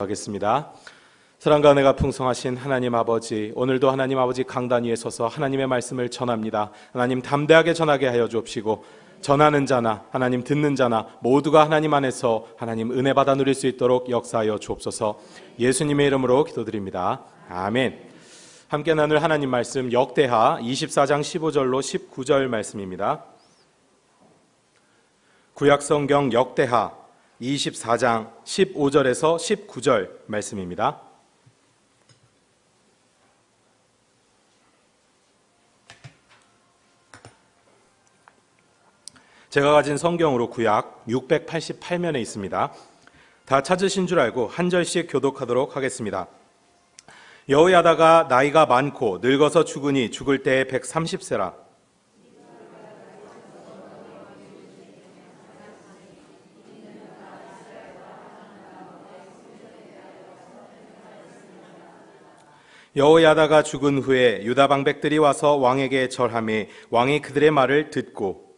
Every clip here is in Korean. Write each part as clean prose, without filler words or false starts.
하겠습니다. 사랑과 은혜가 풍성하신 하나님 아버지, 오늘도 하나님 아버지 강단 위에 서서 하나님의 말씀을 전합니다. 하나님 담대하게 전하게 하여 주옵시고, 전하는 자나 하나님 듣는 자나 모두가 하나님 안에서 하나님 은혜 받아 누릴 수 있도록 역사하여 주옵소서. 예수님의 이름으로 기도드립니다. 아멘. 함께 나눌 하나님 말씀 역대하 24장 15절로 19절 말씀입니다. 구약성경 역대하 24장 15절에서 19절 말씀입니다. 제가 가진 성경으로 구약 688면에 있습니다. 다 찾으신 줄 알고 한 절씩 교독하도록 하겠습니다. 여호야다가 나이가 많고 늙어서 죽으니 죽을 때에 130세라. 여호야다가 죽은 후에 유다 방백들이 와서 왕에게 절하매 왕이 그들의 말을 듣고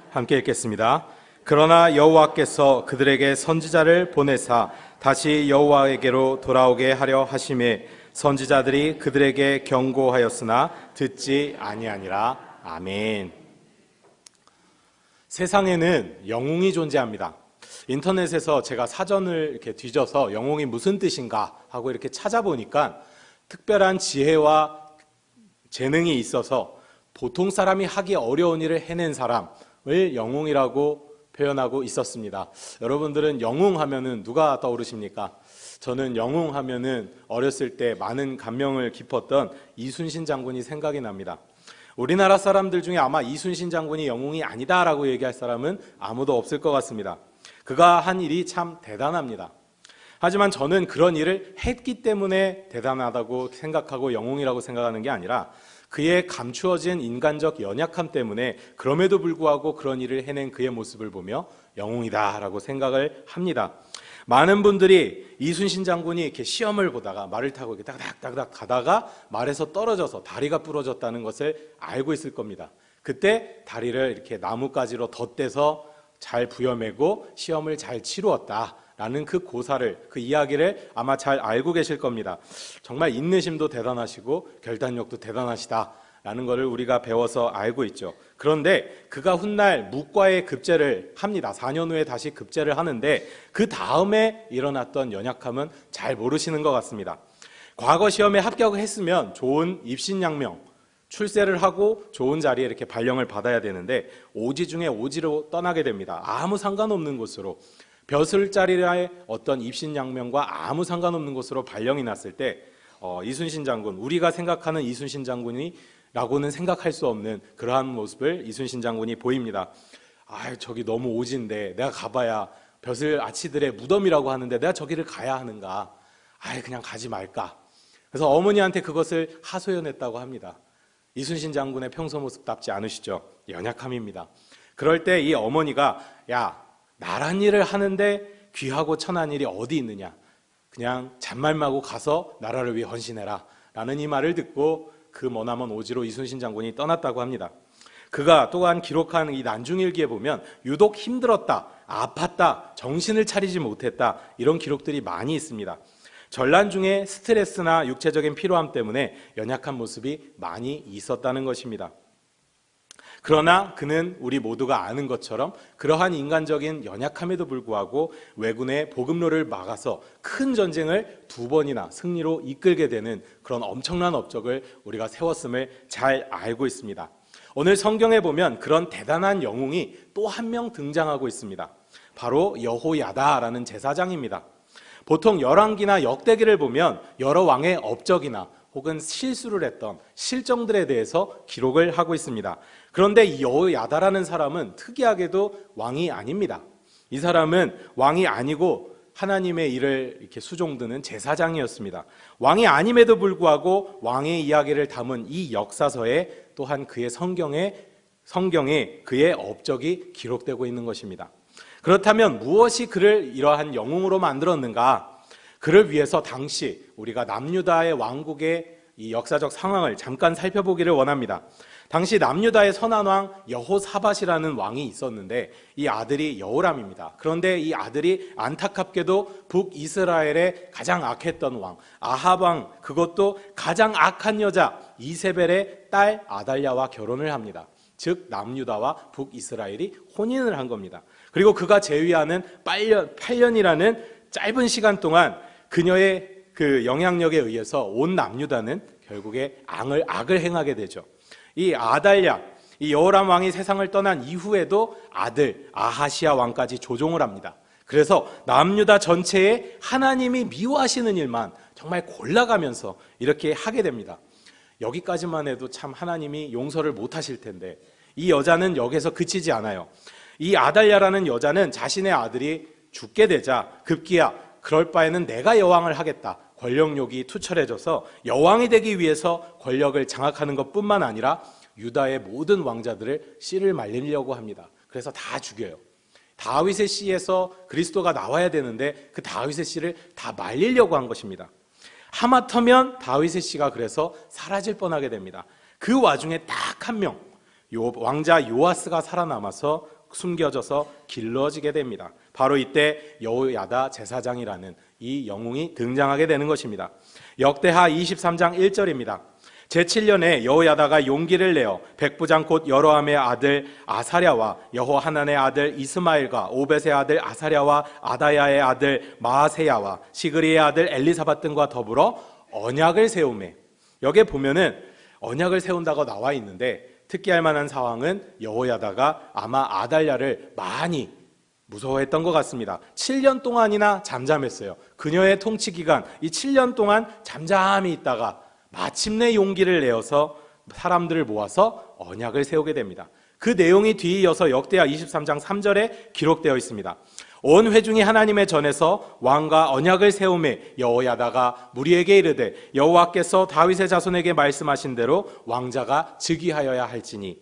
함께 읽겠습니다. 그러나 여호와께서 그들에게 선지자를 보내사 다시 여호와에게로 돌아오게 하려 하심에 선지자들이 그들에게 경고하였으나 듣지 아니하니라. 아멘. 세상에는 영웅이 존재합니다. 인터넷에서 제가 사전을 이렇게 뒤져서 영웅이 무슨 뜻인가 하고 이렇게 찾아보니까 특별한 지혜와 재능이 있어서 보통 사람이 하기 어려운 일을 해낸 사람을 영웅이라고 표현하고 있었습니다. 여러분들은 영웅 하면은 누가 떠오르십니까? 저는 영웅 하면은 어렸을 때 많은 감명을 깊었던 이순신 장군이 생각이 납니다. 우리나라 사람들 중에 아마 이순신 장군이 영웅이 아니다라고 얘기할 사람은 아무도 없을 것 같습니다. 그가 한 일이 참 대단합니다. 하지만 저는 그런 일을 했기 때문에 대단하다고 생각하고 영웅이라고 생각하는 게 아니라 그의 감추어진 인간적 연약함 때문에 그럼에도 불구하고 그런 일을 해낸 그의 모습을 보며 영웅이다라고 생각을 합니다. 많은 분들이 이순신 장군이 이렇게 시험을 보다가 말을 타고 이렇게 딱딱딱딱 가다가 말에서 떨어져서 다리가 부러졌다는 것을 알고 있을 겁니다. 그때 다리를 이렇게 나뭇가지로 덧대서 잘 부여매고 시험을 잘 치루었다라는 그 고사를, 그 이야기를 아마 잘 알고 계실 겁니다. 정말 인내심도 대단하시고 결단력도 대단하시다라는 것을 우리가 배워서 알고 있죠. 그런데 그가 훗날 묵과의 급제를 합니다. 4년 후에 다시 급제를 하는데 그 다음에 일어났던 연약함은 잘 모르시는 것 같습니다. 과거 시험에 합격했으면 좋은 입신양명, 출세를 하고 좋은 자리에 이렇게 발령을 받아야 되는데 오지 중에 오지로 떠나게 됩니다. 아무 상관없는 곳으로, 벼슬자리의 어떤 입신양명과 아무 상관없는 곳으로 발령이 났을 때 이순신 장군, 우리가 생각하는 이순신 장군이 라고는 생각할 수 없는 그러한 모습을 이순신 장군이 보입니다. 저기 너무 오지인데 내가 가봐야 벼슬 아치들의 무덤이라고 하는데 내가 저기를 가야 하는가? 그냥 가지 말까? 그래서 어머니한테 그것을 하소연했다고 합니다. 이순신 장군의 평소 모습답지 않으시죠? 연약함입니다. 그럴 때 이 어머니가 야, 나란 일을 하는데 귀하고 천한 일이 어디 있느냐? 그냥 잔말마고 가서 나라를 위해 헌신해라 라는 이 말을 듣고 그 머나먼 오지로 이순신 장군이 떠났다고 합니다. 그가 또한 기록한 이 난중일기에 보면 유독 힘들었다, 아팠다, 정신을 차리지 못했다 이런 기록들이 많이 있습니다. 전란 중에 스트레스나 육체적인 피로함 때문에 연약한 모습이 많이 있었다는 것입니다. 그러나 그는 우리 모두가 아는 것처럼 그러한 인간적인 연약함에도 불구하고 왜군의 보급로를 막아서 큰 전쟁을 2번이나 승리로 이끌게 되는 그런 엄청난 업적을 우리가 세웠음을 잘 알고 있습니다. 오늘 성경에 보면 그런 대단한 영웅이 또 한 명 등장하고 있습니다. 바로 여호야다라는 제사장입니다. 보통 열왕기나 역대기를 보면 여러 왕의 업적이나 혹은 실수를 했던 실정들에 대해서 기록을 하고 있습니다. 그런데 이 여호야다라는 사람은 특이하게도 왕이 아닙니다. 이 사람은 왕이 아니고 하나님의 일을 이렇게 수종드는 제사장이었습니다. 왕이 아님에도 불구하고 왕의 이야기를 담은 이 역사서에 또한 그의 성경에 그의 업적이 기록되고 있는 것입니다. 그렇다면 무엇이 그를 이러한 영웅으로 만들었는가? 그를 위해서 당시 우리가 남유다의 왕국의 이 역사적 상황을 잠깐 살펴보기를 원합니다. 당시 남유다의 선한 왕 여호사밧이라는 왕이 있었는데 이 아들이 여호람입니다. 그런데 이 아들이 안타깝게도 북이스라엘의 가장 악했던 왕 아합 왕, 그것도 가장 악한 여자 이세벨의 딸 아달랴와 결혼을 합니다. 즉 남유다와 북이스라엘이 혼인을 한 겁니다. 그리고 그가 재위하는 8년이라는 짧은 시간 동안 그녀의 그 영향력에 의해서 온 남유다는 결국에 악을 행하게 되죠. 이 아달랴, 이 여호람 왕이 세상을 떠난 이후에도 아들 아하시아 왕까지 조종을 합니다. 그래서 남유다 전체에 하나님이 미워하시는 일만 정말 골라가면서 이렇게 하게 됩니다. 여기까지만 해도 참 하나님이 용서를 못하실 텐데 이 여자는 여기서 그치지 않아요. 이 아달랴라는 여자는 자신의 아들이 죽게 되자 급기야 그럴 바에는 내가 여왕을 하겠다. 권력욕이 투철해져서 여왕이 되기 위해서 권력을 장악하는 것뿐만 아니라 유다의 모든 왕자들을 씨를 말리려고 합니다. 그래서 다 죽여요. 다윗의 씨에서 그리스도가 나와야 되는데 그 다윗의 씨를 다 말리려고 한 것입니다. 하마터면 다윗의 씨가 그래서 사라질 뻔하게 됩니다. 그 와중에 딱 한 명, 왕자 요아스가 살아남아서 숨겨져서 길러지게 됩니다. 바로 이때 여호야다 제사장이라는 이 영웅이 등장하게 되는 것입니다. 역대하 23장 1절입니다. 제7년에 여호야다가 용기를 내어 백부장 곧 여로함의 아들 아사랴와 여호하난의 아들 이스마엘과 오벳의 아들 아사랴와 아다야의 아들 마아세야와 시그리의 아들 엘리사밧 등과 더불어 언약을 세우매. 여기에 보면은 언약을 세운다고 나와 있는데 특기할 만한 상황은 여호야다가 아마 아달랴를 많이 무서워했던 것 같습니다. 7년 동안이나 잠잠했어요. 그녀의 통치 기간 이 7년 동안 잠잠히 있다가 마침내 용기를 내어서 사람들을 모아서 언약을 세우게 됩니다. 그 내용이 뒤이어서 역대하 23장 3절에 기록되어 있습니다. 온 회중이 하나님의 전에서 왕과 언약을 세우매 여호야다가 무리에게 이르되 여호와께서 다윗의 자손에게 말씀하신 대로 왕자가 즉위하여야 할지니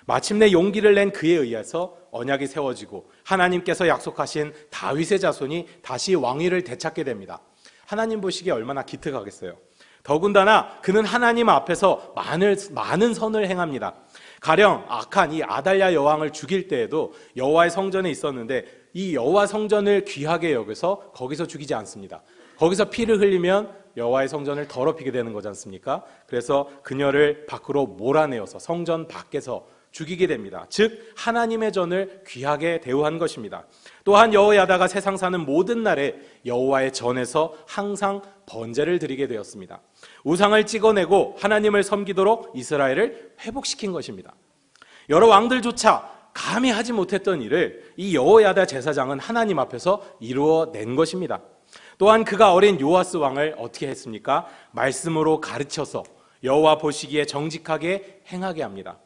마침내 용기를 낸 그에 의해서 언약이 세워지고 하나님께서 약속하신 다윗의 자손이 다시 왕위를 되찾게 됩니다. 하나님 보시기에 얼마나 기특하겠어요. 더군다나 그는 하나님 앞에서 많은 선을 행합니다. 가령 악한 이 아달랴 여왕을 죽일 때에도 여호와의 성전에 있었는데 이 여호와 성전을 귀하게 여겨서 거기서 죽이지 않습니다. 거기서 피를 흘리면 여호와의 성전을 더럽히게 되는 거지 않습니까? 그래서 그녀를 밖으로 몰아내어서 성전 밖에서 죽이게 됩니다. 즉 하나님의 전을 귀하게 대우한 것입니다. 또한 여호야다가 세상 사는 모든 날에 여호와의 전에서 항상 번제를 드리게 되었습니다. 우상을 찍어내고 하나님을 섬기도록 이스라엘을 회복시킨 것입니다. 여러 왕들조차 감히 하지 못했던 일을 이 여호야다 제사장은 하나님 앞에서 이루어낸 것입니다. 또한 그가 어린 요아스 왕을 어떻게 했습니까? 말씀으로 가르쳐서 여호와 보시기에 정직하게 행하게 합니다.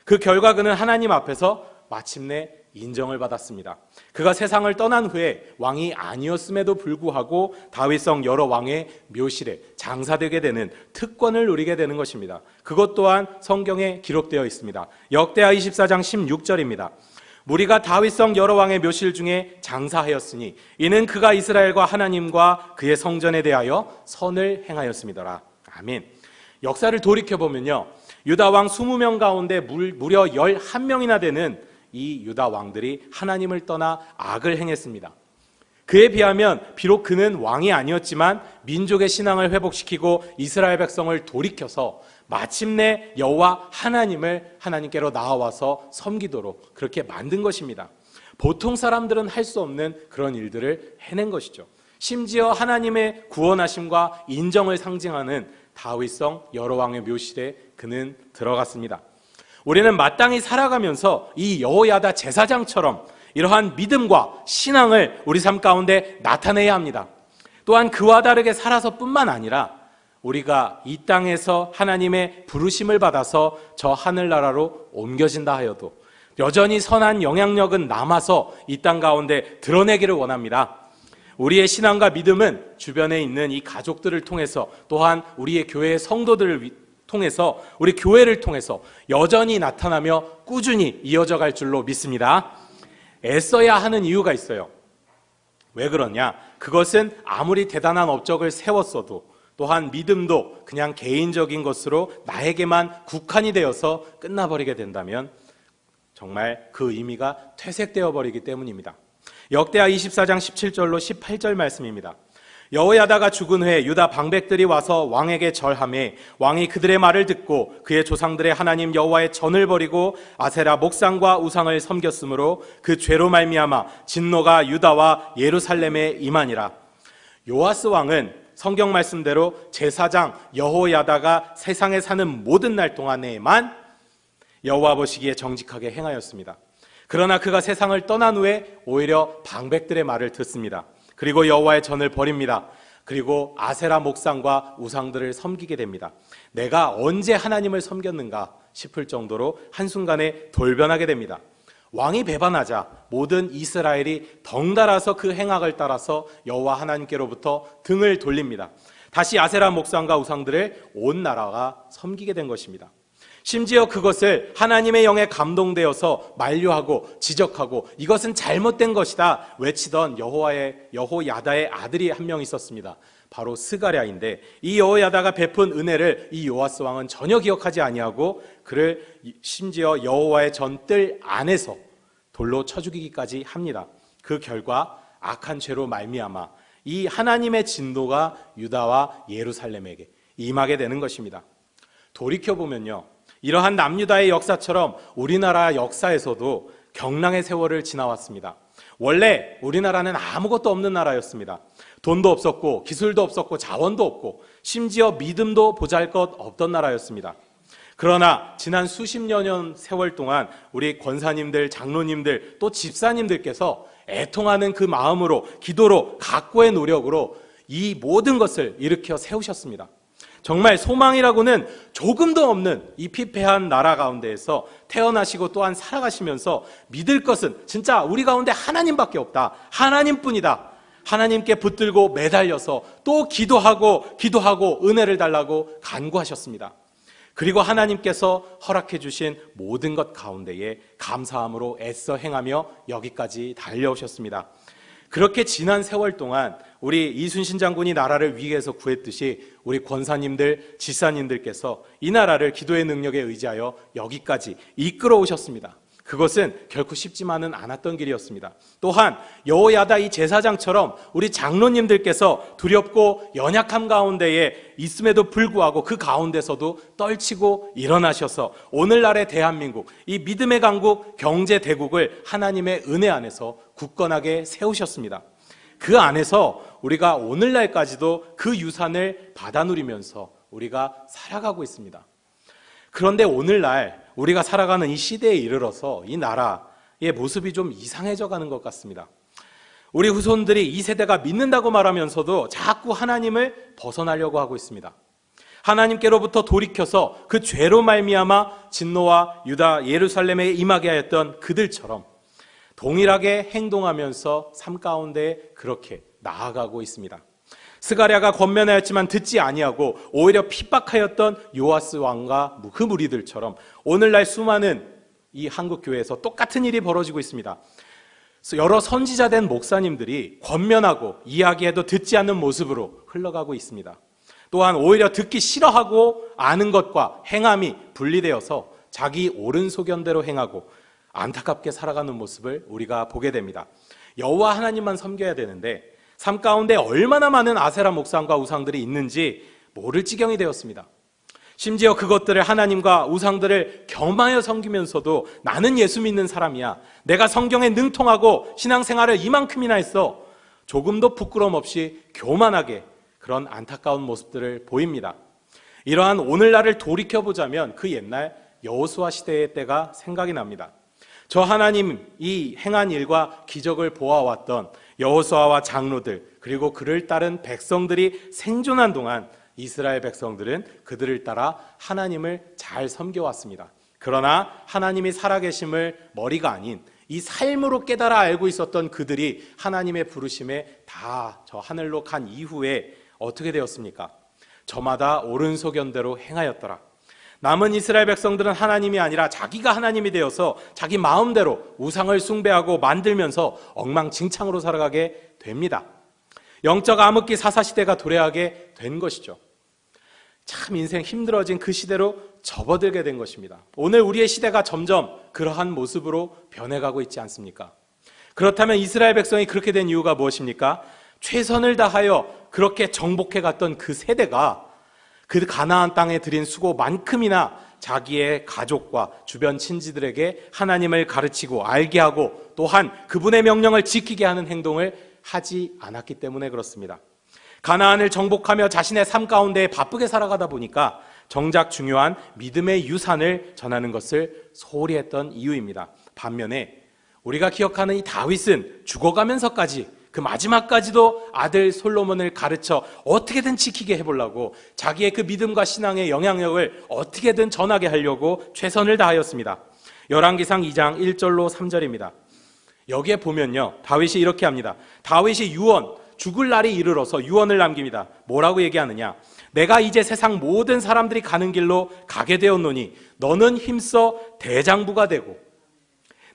그 결과 그는 하나님 앞에서 마침내 인정을 받았습니다. 그가 세상을 떠난 후에 왕이 아니었음에도 불구하고 다윗성 여러 왕의 묘실에 장사되게 되는 특권을 누리게 되는 것입니다. 그것 또한 성경에 기록되어 있습니다. 역대하 24장 16절입니다. 무리가 다윗성 여러 왕의 묘실 중에 장사하였으니 이는 그가 이스라엘과 하나님과 그의 성전에 대하여 선을 행하였음이더라. 아멘. 역사를 돌이켜보면요, 유다 왕 20명 가운데 무려 11명이나 되는 이 유다 왕들이 하나님을 떠나 악을 행했습니다. 그에 비하면 비록 그는 왕이 아니었지만 민족의 신앙을 회복시키고 이스라엘 백성을 돌이켜서 마침내 여호와 하나님께로 나아와서 섬기도록 그렇게 만든 것입니다. 보통 사람들은 할 수 없는 그런 일들을 해낸 것이죠. 심지어 하나님의 구원하심과 인정을 상징하는 다윗성 여러 왕의 묘실에 그는 들어갔습니다. 우리는 마땅히 살아가면서 이 여호야다 제사장처럼 이러한 믿음과 신앙을 우리 삶 가운데 나타내야 합니다. 또한 그와 다르게 살아서 뿐만 아니라 우리가 이 땅에서 하나님의 부르심을 받아서 저 하늘나라로 옮겨진다 하여도 여전히 선한 영향력은 남아서 이 땅 가운데 드러내기를 원합니다. 우리의 신앙과 믿음은 주변에 있는 이 가족들을 통해서 또한 우리의 교회의 성도들을 통해서 우리 교회를 통해서 여전히 나타나며 꾸준히 이어져 갈 줄로 믿습니다. 애써야 하는 이유가 있어요. 왜 그러냐? 그것은 아무리 대단한 업적을 세웠어도 또한 믿음도 그냥 개인적인 것으로 나에게만 국한이 되어서 끝나버리게 된다면 정말 그 의미가 퇴색되어 버리기 때문입니다. 역대하 24장 17절로 18절 말씀입니다. 여호야다가 죽은 후에 유다 방백들이 와서 왕에게 절하매 왕이 그들의 말을 듣고 그의 조상들의 하나님 여호와의 전을 버리고 아세라 목상과 우상을 섬겼으므로 그 죄로 말미암아 진노가 유다와 예루살렘에 임하니라. 요아스 왕은 성경 말씀대로 제사장 여호야다가 세상에 사는 모든 날 동안에만 여호와 보시기에 정직하게 행하였습니다. 그러나 그가 세상을 떠난 후에 오히려 방백들의 말을 듣습니다. 그리고 여호와의 전을 버립니다. 그리고 아세라 목상과 우상들을 섬기게 됩니다. 내가 언제 하나님을 섬겼는가 싶을 정도로 한순간에 돌변하게 됩니다. 왕이 배반하자 모든 이스라엘이 덩달아서 그 행악을 따라서 여호와 하나님께로부터 등을 돌립니다. 다시 아세라 목상과 우상들을 온 나라가 섬기게 된 것입니다. 심지어 그것을 하나님의 영에 감동되어서 만류하고 지적하고 이것은 잘못된 것이다 외치던 여호야다의 아들이 한 명 있었습니다. 바로 스가랴인데 이 여호야다가 베푼 은혜를 이 요아스 왕은 전혀 기억하지 아니하고 그를 심지어 여호와의 전뜰 안에서 돌로 쳐 죽이기까지 합니다. 그 결과 악한 죄로 말미암아 이 하나님의 진노가 유다와 예루살렘에게 임하게 되는 것입니다. 돌이켜보면요, 이러한 남유다의 역사처럼 우리나라 역사에서도 경랑의 세월을 지나왔습니다. 원래 우리나라는 아무것도 없는 나라였습니다. 돈도 없었고 기술도 없었고 자원도 없고 심지어 믿음도 보잘것 없던 나라였습니다. 그러나 지난 수십 년 세월 동안 우리 권사님들, 장로님들, 또 집사님들께서 애통하는 그 마음으로, 기도로, 각고의 노력으로 이 모든 것을 일으켜 세우셨습니다. 정말 소망이라고는 조금도 없는 이 피폐한 나라 가운데에서 태어나시고 또한 살아가시면서 믿을 것은 진짜 우리 가운데 하나님밖에 없다. 하나님뿐이다. 하나님께 붙들고 매달려서 또 기도하고 은혜를 달라고 간구하셨습니다. 그리고 하나님께서 허락해 주신 모든 것 가운데에 감사함으로 애써 행하며 여기까지 달려오셨습니다. 그렇게 지난 세월 동안 우리 이순신 장군이 나라를 위기에서 구했듯이 우리 권사님들, 지사님들께서 이 나라를 기도의 능력에 의지하여 여기까지 이끌어 오셨습니다. 그것은 결코 쉽지만은 않았던 길이었습니다. 또한 여호야다 이 제사장처럼 우리 장로님들께서 두렵고 연약함 가운데에 있음에도 불구하고 그 가운데서도 떨치고 일어나셔서 오늘날의 대한민국, 이 믿음의 강국, 경제 대국을 하나님의 은혜 안에서 굳건하게 세우셨습니다. 그 안에서 우리가 오늘날까지도 그 유산을 받아 누리면서 우리가 살아가고 있습니다. 그런데 오늘날 우리가 살아가는 이 시대에 이르러서 이 나라의 모습이 좀 이상해져 가는 것 같습니다. 우리 후손들이 이 세대가 믿는다고 말하면서도 자꾸 하나님을 벗어나려고 하고 있습니다. 하나님께로부터 돌이켜서 그 죄로 말미암아 진노와 유다 예루살렘에 임하게 하였던 그들처럼 동일하게 행동하면서 삶 가운데 그렇게 나아가고 있습니다. 스가랴가 권면하였지만 듣지 아니하고 오히려 핍박하였던 요아스 왕과 그 무리들처럼 오늘날 수많은 이 한국 교회에서 똑같은 일이 벌어지고 있습니다. 여러 선지자된 목사님들이 권면하고 이야기해도 듣지 않는 모습으로 흘러가고 있습니다. 또한 오히려 듣기 싫어하고 아는 것과 행함이 분리되어서 자기 옳은 소견대로 행하고 안타깝게 살아가는 모습을 우리가 보게 됩니다. 여호와 하나님만 섬겨야 되는데 삶 가운데 얼마나 많은 아세라 목상과 우상들이 있는지 모를 지경이 되었습니다. 심지어 그것들을 하나님과 우상들을 겸하여 섬기면서도 나는 예수 믿는 사람이야, 내가 성경에 능통하고 신앙생활을 이만큼이나 했어, 조금도 부끄러움 없이 교만하게 그런 안타까운 모습들을 보입니다. 이러한 오늘날을 돌이켜보자면 그 옛날 여호수아 시대의 때가 생각이 납니다. 저 하나님이 행한 일과 기적을 보아왔던 여호수아와 장로들 그리고 그를 따른 백성들이 생존한 동안 이스라엘 백성들은 그들을 따라 하나님을 잘 섬겨왔습니다. 그러나 하나님이 살아계심을 머리가 아닌 이 삶으로 깨달아 알고 있었던 그들이 하나님의 부르심에 다 저 하늘로 간 이후에 어떻게 되었습니까? 저마다 옳은 소견대로 행하였더라. 남은 이스라엘 백성들은 하나님이 아니라 자기가 하나님이 되어서 자기 마음대로 우상을 숭배하고 만들면서 엉망진창으로 살아가게 됩니다. 영적 암흑기 사사시대가 도래하게 된 것이죠. 참 인생 힘들어진 그 시대로 접어들게 된 것입니다. 오늘 우리의 시대가 점점 그러한 모습으로 변해가고 있지 않습니까? 그렇다면 이스라엘 백성이 그렇게 된 이유가 무엇입니까? 최선을 다하여 그렇게 정복해 갔던 그 세대가 그 가나안 땅에 들인 수고만큼이나 자기의 가족과 주변 친지들에게 하나님을 가르치고 알게 하고 또한 그분의 명령을 지키게 하는 행동을 하지 않았기 때문에 그렇습니다. 가나안을 정복하며 자신의 삶 가운데 바쁘게 살아가다 보니까 정작 중요한 믿음의 유산을 전하는 것을 소홀히 했던 이유입니다. 반면에 우리가 기억하는 이 다윗은 죽어가면서까지 그 마지막까지도 아들 솔로몬을 가르쳐 어떻게든 지키게 해보려고 자기의 그 믿음과 신앙의 영향력을 어떻게든 전하게 하려고 최선을 다하였습니다. 열왕기상 2장 1절로 3절입니다. 여기에 보면요, 다윗이 이렇게 합니다. 다윗이 죽을 날이 이르러서 유언을 남깁니다. 뭐라고 얘기하느냐? 내가 이제 세상 모든 사람들이 가는 길로 가게 되었노니 너는 힘써 대장부가 되고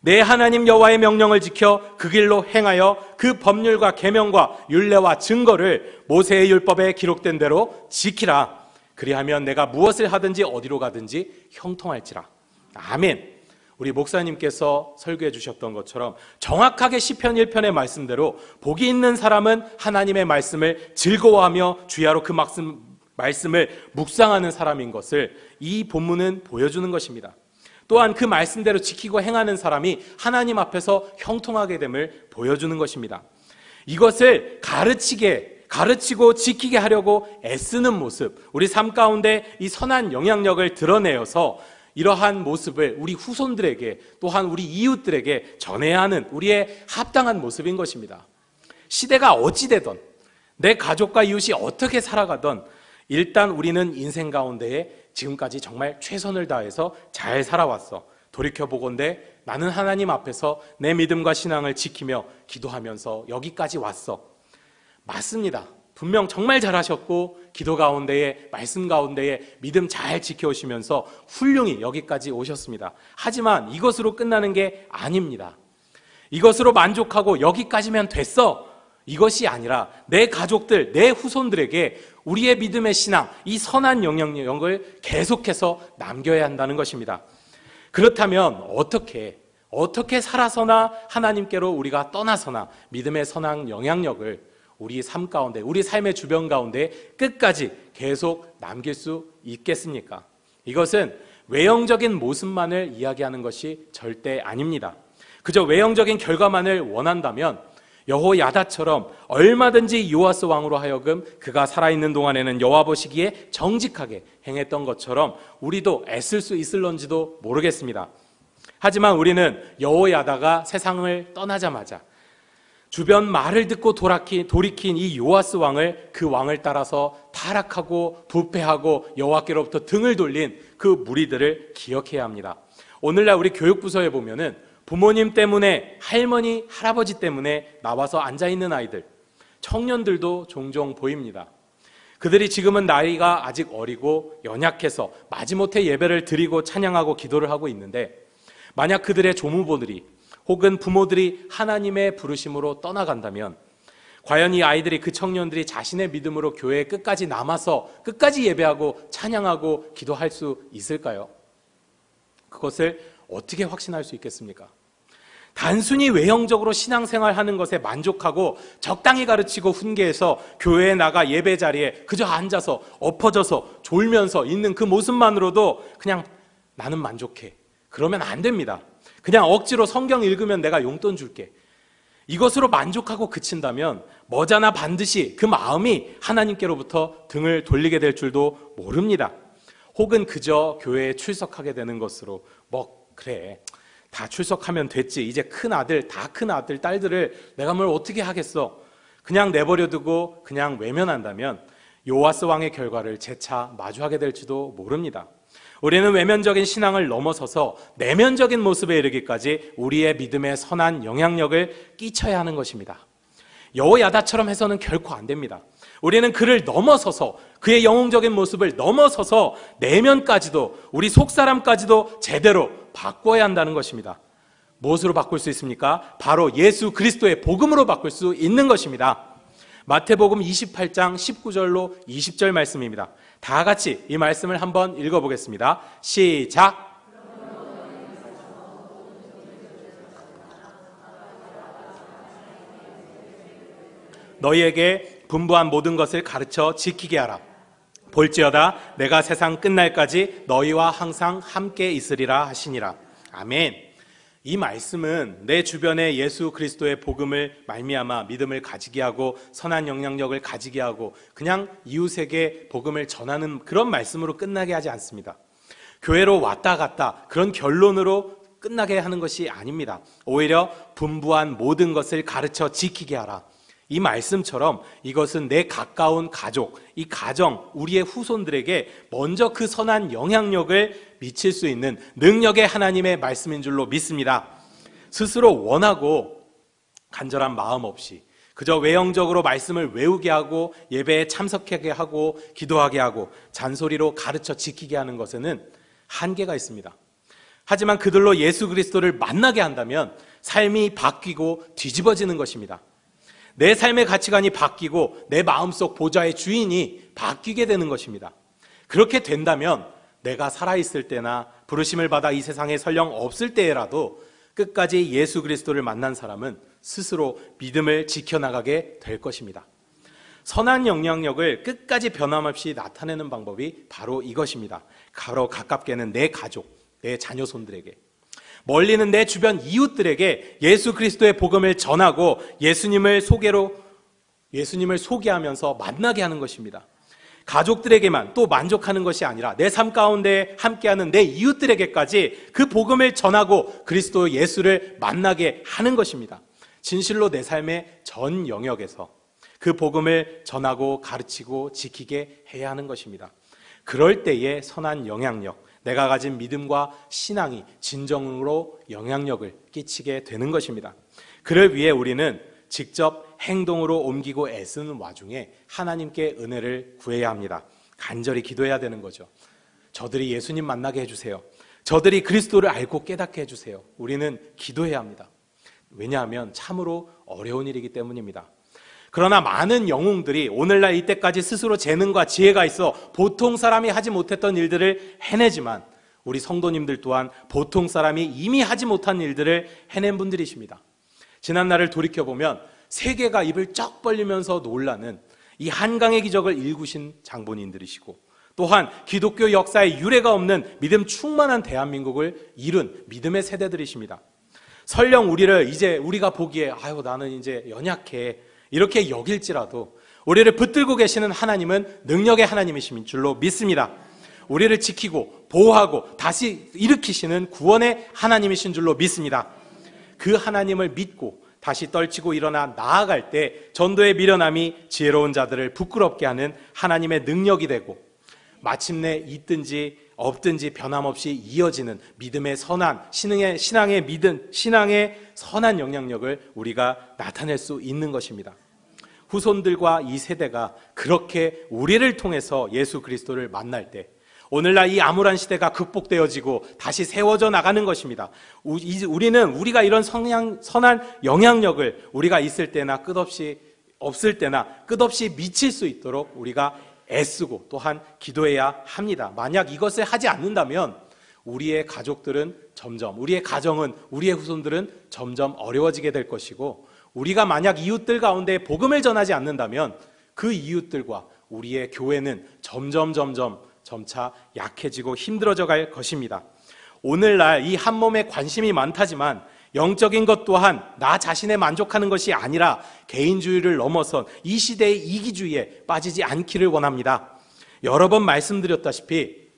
내 하나님 여호와의 명령을 지켜 그 길로 행하여 그 법률과 계명과 율례와 증거를 모세의 율법에 기록된 대로 지키라. 그리하면 내가 무엇을 하든지 어디로 가든지 형통할지라. 아멘. 우리 목사님께서 설교해 주셨던 것처럼 정확하게 시편 1편의 말씀대로 복이 있는 사람은 하나님의 말씀을 즐거워하며 주야로 그 말씀을 묵상하는 사람인 것을 이 본문은 보여주는 것입니다. 또한 그 말씀대로 지키고 행하는 사람이 하나님 앞에서 형통하게 됨을 보여주는 것입니다. 이것을 가르치고 지키게 하려고 애쓰는 모습, 우리 삶 가운데 이 선한 영향력을 드러내어서 이러한 모습을 우리 후손들에게 또한 우리 이웃들에게 전해야 하는 우리의 합당한 모습인 것입니다. 시대가 어찌되든 내 가족과 이웃이 어떻게 살아가든 일단 우리는 인생 가운데에 지금까지 정말 최선을 다해서 잘 살아왔어. 돌이켜보건대 나는 하나님 앞에서 내 믿음과 신앙을 지키며 기도하면서 여기까지 왔어. 맞습니다. 분명 정말 잘하셨고 기도 가운데에 말씀 가운데에 믿음 잘 지켜오시면서 훌륭히 여기까지 오셨습니다. 하지만 이것으로 끝나는 게 아닙니다. 이것으로 만족하고 여기까지면 됐어, 이것이 아니라 내 가족들, 내 후손들에게 우리의 믿음의 신앙, 이 선한 영향력을 계속해서 남겨야 한다는 것입니다. 그렇다면 어떻게 살아서나 하나님께로 우리가 떠나서나 믿음의 선한 영향력을 우리 삶 가운데, 우리 삶의 주변 가운데 끝까지 계속 남길 수 있겠습니까? 이것은 외형적인 모습만을 이야기하는 것이 절대 아닙니다. 그저 외형적인 결과만을 원한다면 여호야다처럼 얼마든지 요아스 왕으로 하여금 그가 살아있는 동안에는 여호와 보시기에 정직하게 행했던 것처럼 우리도 애쓸 수 있을런지도 모르겠습니다. 하지만 우리는 여호야다가 세상을 떠나자마자 주변 말을 듣고 돌이킨 이 요아스 왕을, 그 왕을 따라서 타락하고 부패하고 여호와께로부터 등을 돌린 그 무리들을 기억해야 합니다. 오늘날 우리 교육부서에 보면은 부모님 때문에, 할머니, 할아버지 때문에 나와서 앉아있는 아이들, 청년들도 종종 보입니다. 그들이 지금은 나이가 아직 어리고 연약해서 마지못해 예배를 드리고 찬양하고 기도를 하고 있는데, 만약 그들의 조무보들이 혹은 부모들이 하나님의 부르심으로 떠나간다면 과연 이 아이들이, 그 청년들이 자신의 믿음으로 교회에 끝까지 남아서 끝까지 예배하고 찬양하고 기도할 수 있을까요? 그것을 어떻게 확신할 수 있겠습니까? 단순히 외형적으로 신앙생활하는 것에 만족하고 적당히 가르치고 훈계해서 교회에 나가 예배 자리에 그저 앉아서 엎어져서 졸면서 있는 그 모습만으로도 그냥 나는 만족해, 그러면 안 됩니다. 그냥 억지로 성경 읽으면 내가 용돈 줄게, 이것으로 만족하고 그친다면 머지않아 반드시 그 마음이 하나님께로부터 등을 돌리게 될 줄도 모릅니다. 혹은 그저 교회에 출석하게 되는 것으로 그래, 다 출석하면 됐지, 이제 큰 아들, 딸들을 내가 뭘 어떻게 하겠어, 그냥 내버려두고 그냥 외면한다면 요아스 왕의 결과를 재차 마주하게 될지도 모릅니다. 우리는 외면적인 신앙을 넘어서서 내면적인 모습에 이르기까지 우리의 믿음에 선한 영향력을 끼쳐야 하는 것입니다. 여호야다처럼 해서는 결코 안 됩니다. 우리는 그를 넘어서서, 그의 영웅적인 모습을 넘어서서 내면까지도, 우리 속사람까지도 제대로 바꿔야 한다는 것입니다. 무엇으로 바꿀 수 있습니까? 바로 예수 그리스도의 복음으로 바꿀 수 있는 것입니다. 마태복음 28장 19절로 20절 말씀입니다. 다 같이 이 말씀을 한번 읽어보겠습니다. 시작! 너희에게 분부한 모든 것을 가르쳐 지키게 하라. 볼지어다 내가 세상 끝날까지 너희와 항상 함께 있으리라 하시니라. 아멘. 이 말씀은 내 주변에 예수 그리스도의 복음을 말미암아 믿음을 가지게 하고 선한 영향력을 가지게 하고 그냥 이웃에게 복음을 전하는 그런 말씀으로 끝나게 하지 않습니다. 교회로 왔다 갔다 그런 결론으로 끝나게 하는 것이 아닙니다. 오히려 분부한 모든 것을 가르쳐 지키게 하라. 이 말씀처럼 이것은 내 가까운 가족, 이 가정, 우리의 후손들에게 먼저 그 선한 영향력을 미칠 수 있는 능력의 하나님의 말씀인 줄로 믿습니다. 스스로 원하고 간절한 마음 없이 그저 외형적으로 말씀을 외우게 하고 예배에 참석하게 하고 기도하게 하고 잔소리로 가르쳐 지키게 하는 것에는 한계가 있습니다. 하지만 그들로 예수 그리스도를 만나게 한다면 삶이 바뀌고 뒤집어지는 것입니다. 내 삶의 가치관이 바뀌고 내 마음속 보좌의 주인이 바뀌게 되는 것입니다. 그렇게 된다면 내가 살아있을 때나 부르심을 받아 이 세상에 설령 없을 때라도 끝까지 예수 그리스도를 만난 사람은 스스로 믿음을 지켜나가게 될 것입니다. 선한 영향력을 끝까지 변함없이 나타내는 방법이 바로 이것입니다. 바로 가깝게는 내 가족, 내 자녀손들에게, 멀리는 내 주변 이웃들에게 예수 그리스도의 복음을 전하고 예수님을 소개하면서 만나게 하는 것입니다. 가족들에게만 또 만족하는 것이 아니라 내 삶 가운데 함께하는 내 이웃들에게까지 그 복음을 전하고 그리스도 예수를 만나게 하는 것입니다. 진실로 내 삶의 전 영역에서 그 복음을 전하고 가르치고 지키게 해야 하는 것입니다. 그럴 때의 선한 영향력, 내가 가진 믿음과 신앙이 진정으로 영향력을 끼치게 되는 것입니다. 그를 위해 우리는 직접 행동으로 옮기고 애쓰는 와중에 하나님께 은혜를 구해야 합니다. 간절히 기도해야 되는 거죠. 저들이 예수님 만나게 해주세요. 저들이 그리스도를 알고 깨닫게 해주세요. 우리는 기도해야 합니다. 왜냐하면 참으로 어려운 일이기 때문입니다. 그러나 많은 영웅들이 오늘날 이때까지 스스로 재능과 지혜가 있어 보통 사람이 하지 못했던 일들을 해내지만 우리 성도님들 또한 보통 사람이 이미 하지 못한 일들을 해낸 분들이십니다. 지난날을 돌이켜보면 세계가 입을 쩍 벌리면서 놀라는 이 한강의 기적을 일구신 장본인들이시고 또한 기독교 역사에 유례가 없는 믿음 충만한 대한민국을 이룬 믿음의 세대들이십니다. 설령 우리가 보기에 나는 이제 연약해 이렇게 여길지라도 우리를 붙들고 계시는 하나님은 능력의 하나님이신 줄로 믿습니다. 우리를 지키고 보호하고 다시 일으키시는 구원의 하나님이신 줄로 믿습니다. 그 하나님을 믿고 다시 떨치고 일어나 나아갈 때 전도의 미련함이 지혜로운 자들을 부끄럽게 하는 하나님의 능력이 되고 마침내 있든지 없든지 변함없이 이어지는 믿음의 선한 신앙의 선한 영향력을 우리가 나타낼 수 있는 것입니다. 후손들과 이 세대가 그렇게 우리를 통해서 예수 그리스도를 만날 때 오늘날 이 암울한 시대가 극복되어지고 다시 세워져 나가는 것입니다. 우리가 이런 선한 영향력을 우리가 있을 때나 끝없이 없을 때나 끝없이 미칠 수 있도록 우리가 애쓰고 또한 기도해야 합니다. 만약 이것을 하지 않는다면 우리의 가족들은 우리의 가정은, 우리의 후손들은 점점 어려워지게 될 것이고 우리가 만약 이웃들 가운데 복음을 전하지 않는다면 그 이웃들과 우리의 교회는 점차 약해지고 힘들어져 갈 것입니다. 오늘날 이 한 몸에 관심이 많다지만 영적인 것 또한 나 자신에 만족하는 것이 아니라 개인주의를 넘어선 이 시대의 이기주의에 빠지지 않기를 원합니다. 여러 번 말씀드렸다시피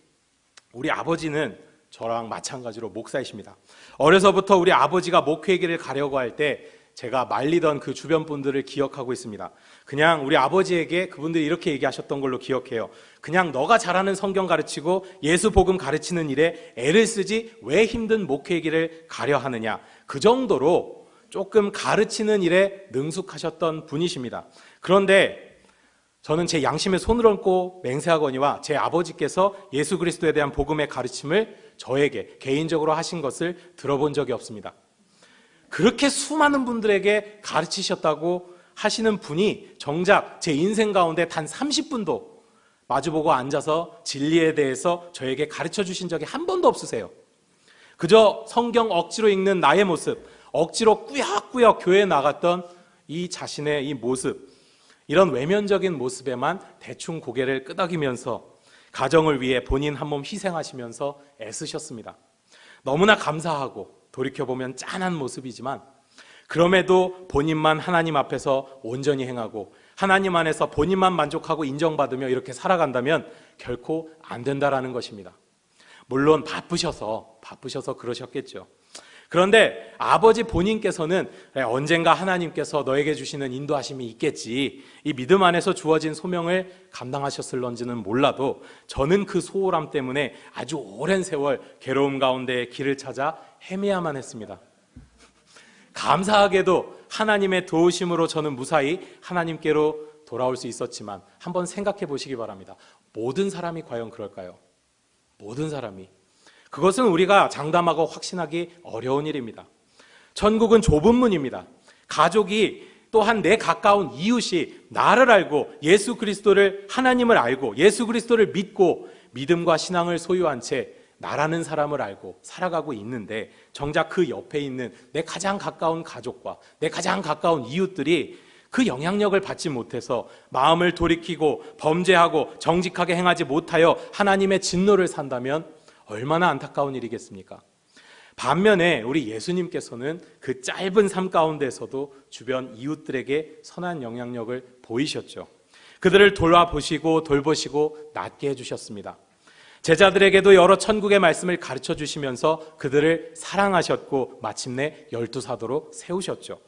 우리 아버지는 저랑 마찬가지로 목사이십니다. 어려서부터 우리 아버지가 목회길을 가려고 할 때 제가 말리던 그 주변 분들을 기억하고 있습니다. 그냥 우리 아버지에게 그분들이 이렇게 얘기하셨던 걸로 기억해요. 그냥 너가 잘하는 성경 가르치고 예수 복음 가르치는 일에 애를 쓰지 왜 힘든 목회길을 가려 하느냐. 그 정도로 조금 가르치는 일에 능숙하셨던 분이십니다. 그런데 저는 제 양심에 손을 얹고 맹세하거니와 제 아버지께서 예수 그리스도에 대한 복음의 가르침을 저에게 개인적으로 하신 것을 들어본 적이 없습니다. 그렇게 수많은 분들에게 가르치셨다고 하시는 분이 정작 제 인생 가운데 단 30분도 마주보고 앉아서 진리에 대해서 저에게 가르쳐 주신 적이 한 번도 없으세요. 그저 성경 억지로 읽는 나의 모습, 억지로 꾸역꾸역 교회에 나갔던 이 자신의 이 모습, 이런 외면적인 모습에만 대충 고개를 끄덕이면서 가정을 위해 본인 한 몸 희생하시면서 애쓰셨습니다. 너무나 감사하고 돌이켜보면 짠한 모습이지만 그럼에도 본인만 하나님 앞에서 온전히 행하고 하나님 안에서 본인만 만족하고 인정받으며 이렇게 살아간다면 결코 안 된다라는 것입니다. 물론 바쁘셔서 그러셨겠죠. 그런데 아버지 본인께서는 언젠가 하나님께서 너에게 주시는 인도하심이 있겠지, 이 믿음 안에서 주어진 소명을 감당하셨을런지는 몰라도 저는 그 소홀함 때문에 아주 오랜 세월 괴로움 가운데 길을 찾아 헤매야만 했습니다. 감사하게도 하나님의 도우심으로 저는 무사히 하나님께로 돌아올 수 있었지만 한번 생각해 보시기 바랍니다. 모든 사람이 과연 그럴까요? 모든 사람이. 그것은 우리가 장담하고 확신하기 어려운 일입니다. 천국은 좁은 문입니다. 가족이 또한 내 가까운 이웃이 나를 알고 예수 그리스도를, 하나님을 알고 예수 그리스도를 믿고 믿음과 신앙을 소유한 채 나라는 사람을 알고 살아가고 있는데 정작 그 옆에 있는 내 가장 가까운 가족과 내 가장 가까운 이웃들이 그 영향력을 받지 못해서 마음을 돌이키고 범죄하고 정직하게 행하지 못하여 하나님의 진노를 산다면 얼마나 안타까운 일이겠습니까? 반면에 우리 예수님께서는 그 짧은 삶 가운데서도 주변 이웃들에게 선한 영향력을 보이셨죠. 그들을 돌아보시고 돌보시고 낫게 해주셨습니다. 제자들에게도 여러 천국의 말씀을 가르쳐 주시면서 그들을 사랑하셨고 마침내 12사도로 세우셨죠.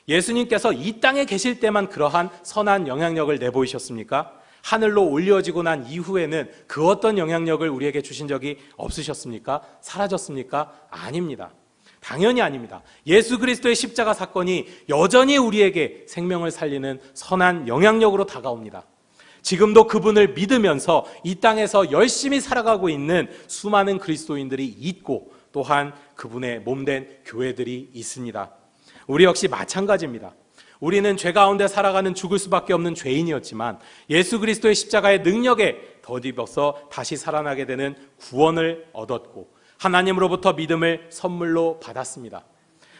예수님께서 이 땅에 계실 때만 그러한 선한 영향력을 내보이셨습니까? 하늘로 올려지고 난 이후에는 그 어떤 영향력을 우리에게 주신 적이 없으셨습니까? 사라졌습니까? 아닙니다. 당연히 아닙니다. 예수 그리스도의 십자가 사건이 여전히 우리에게 생명을 살리는 선한 영향력으로 다가옵니다. 지금도 그분을 믿으면서 이 땅에서 열심히 살아가고 있는 수많은 그리스도인들이 있고 또한 그분의 몸된 교회들이 있습니다. 우리 역시 마찬가지입니다. 우리는 죄 가운데 살아가는 죽을 수밖에 없는 죄인이었지만 예수 그리스도의 십자가의 능력에 덧입어서 다시 살아나게 되는 구원을 얻었고 하나님으로부터 믿음을 선물로 받았습니다.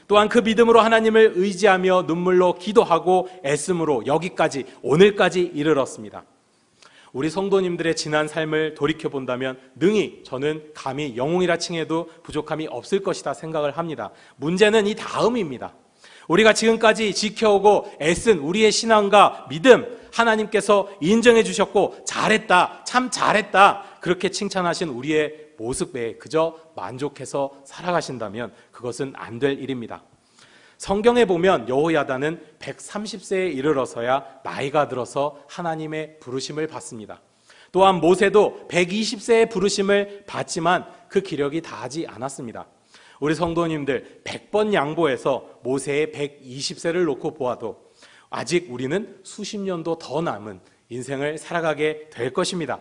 또한 그 믿음으로 하나님을 의지하며 눈물로 기도하고 애씀으로 여기까지 오늘까지 이르렀습니다. 우리 성도님들의 지난 삶을 돌이켜본다면 능히 저는 감히 영웅이라 칭해도 부족함이 없을 것이다 생각을 합니다. 문제는 이 다음입니다. 우리가 지금까지 지켜오고 애쓴 우리의 신앙과 믿음, 하나님께서 인정해 주셨고 잘했다, 참 잘했다 그렇게 칭찬하신 우리의 모습에 그저 만족해서 살아가신다면 그것은 안 될 일입니다. 성경에 보면 여호야다는 130세에 이르러서야 나이가 들어서 하나님의 부르심을 받습니다. 또한 모세도 120세의 부르심을 받지만 그 기력이 다하지 않았습니다. 우리 성도님들 100번 양보해서 모세의 120세를 놓고 보아도 아직 우리는 수십 년도 더 남은 인생을 살아가게 될 것입니다.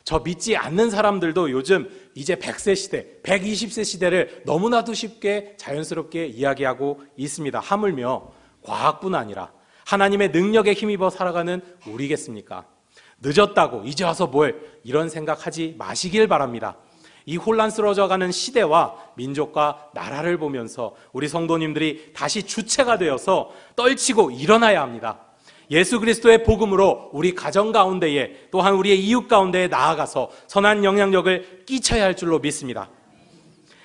저 믿지 않는 사람들도 요즘 이제 100세 시대, 120세 시대를 너무나도 쉽게 자연스럽게 이야기하고 있습니다. 하물며 과학뿐 아니라 하나님의 능력에 힘입어 살아가는 우리겠습니까? 늦었다고 이제 와서 뭘 이런 생각하지 마시길 바랍니다. 이 혼란스러워져가는 시대와 민족과 나라를 보면서 우리 성도님들이 다시 주체가 되어서 떨치고 일어나야 합니다. 예수 그리스도의 복음으로 우리 가정 가운데에 또한 우리의 이웃 가운데에 나아가서 선한 영향력을 끼쳐야 할 줄로 믿습니다.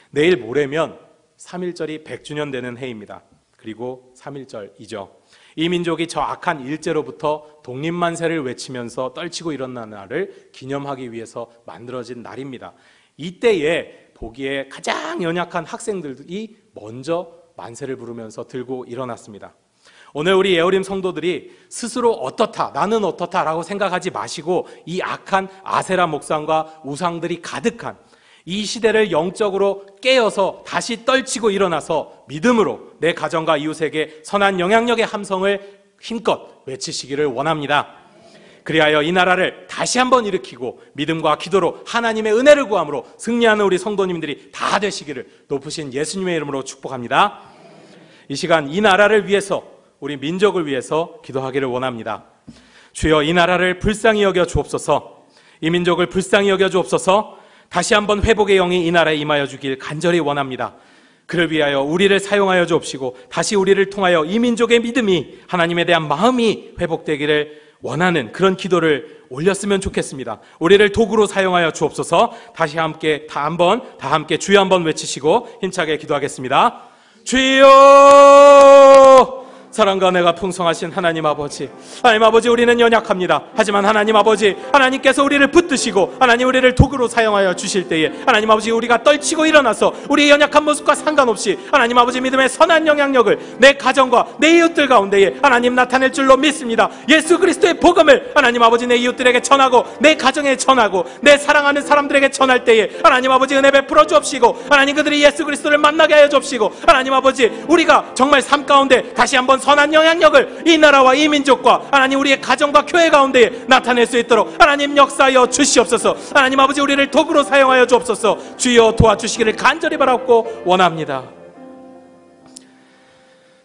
내일 모레면 3.1절이 100주년 되는 해입니다. 그리고 3.1절이죠. 이 민족이 저 악한 일제로부터 독립만세를 외치면서 떨치고 일어난 날을 기념하기 위해서 만들어진 날입니다. 이때에 보기에 가장 연약한 학생들이 먼저 만세를 부르면서 들고 일어났습니다. 오늘 우리 예어림 성도들이 스스로 어떻다, 나는 어떻다라고 생각하지 마시고 이 악한 아세라 목상과 우상들이 가득한 이 시대를 영적으로 깨어서 다시 떨치고 일어나서 믿음으로 내 가정과 이웃에게 선한 영향력의 함성을 힘껏 외치시기를 원합니다. 그리하여 이 나라를 다시 한번 일으키고 믿음과 기도로 하나님의 은혜를 구함으로 승리하는 우리 성도님들이 다 되시기를 높으신 예수님의 이름으로 축복합니다. 이 시간 이 나라를 위해서 우리 민족을 위해서 기도하기를 원합니다. 주여 이 나라를 불쌍히 여겨 주옵소서. 이 민족을 불쌍히 여겨 주옵소서. 다시 한번 회복의 영이 이 나라에 임하여 주길 간절히 원합니다. 그를 위하여 우리를 사용하여 주옵시고 다시 우리를 통하여 이 민족의 믿음이, 하나님에 대한 마음이 회복되기를 원하는 그런 기도를 올렸으면 좋겠습니다. 우리를 도구로 사용하여 주옵소서. 다시 함께 다 함께 주여 한번 외치시고 힘차게 기도하겠습니다. 주여! 사랑과 은혜가 풍성하신 하나님 아버지, 하나님 아버지, 우리는 연약합니다. 하지만 하나님 아버지, 하나님께서 우리를 붙드시고 하나님 우리를 도구로 사용하여 주실 때에 하나님 아버지, 우리가 떨치고 일어나서 우리의 연약한 모습과 상관없이 하나님 아버지 믿음의 선한 영향력을 내 가정과 내 이웃들 가운데에 하나님 나타낼 줄로 믿습니다. 예수 그리스도의 복음을 하나님 아버지 내 이웃들에게 전하고 내 가정에 전하고 내 사랑하는 사람들에게 전할 때에 하나님 아버지 은혜 베풀어 주옵시고 하나님 그들이 예수 그리스도를 만나게 하여 주옵시고 하나님 아버지, 우리가 정말 삶 가운데 다시 한번 선한 영향력을 이 나라와 이 민족과 하나님 우리의 가정과 교회 가운데에 나타낼 수 있도록 하나님 역사하여 주시옵소서. 하나님 아버지, 우리를 도구로 사용하여 주옵소서. 주여 도와주시기를 간절히 바라고 원합니다.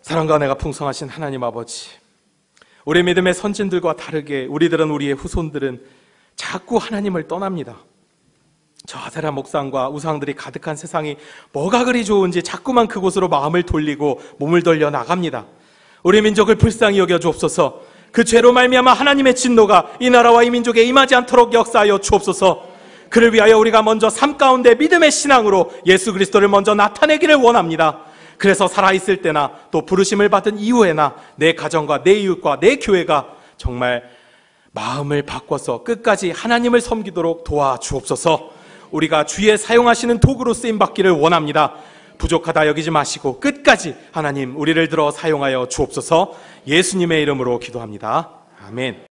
사랑과 은혜가 풍성하신 하나님 아버지, 우리 믿음의 선진들과 다르게 우리의 후손들은 자꾸 하나님을 떠납니다. 저 아세라 목상과 우상들이 가득한 세상이 뭐가 그리 좋은지 자꾸만 그곳으로 마음을 돌리고 몸을 돌려 나갑니다. 우리 민족을 불쌍히 여겨 주옵소서. 그 죄로 말미암아 하나님의 진노가 이 나라와 이 민족에 임하지 않도록 역사하여 주옵소서. 그를 위하여 우리가 먼저 삶 가운데 믿음의 신앙으로 예수 그리스도를 먼저 나타내기를 원합니다. 그래서 살아있을 때나 또 부르심을 받은 이후에나 내 가정과 내 이웃과 내 교회가 정말 마음을 바꿔서 끝까지 하나님을 섬기도록 도와주옵소서. 우리가 주의 사용하시는 도구로 쓰임받기를 원합니다. 부족하다 여기지 마시고 끝까지 하나님 우리를 들어 사용하여 주옵소서. 예수님의 이름으로 기도합니다. 아멘.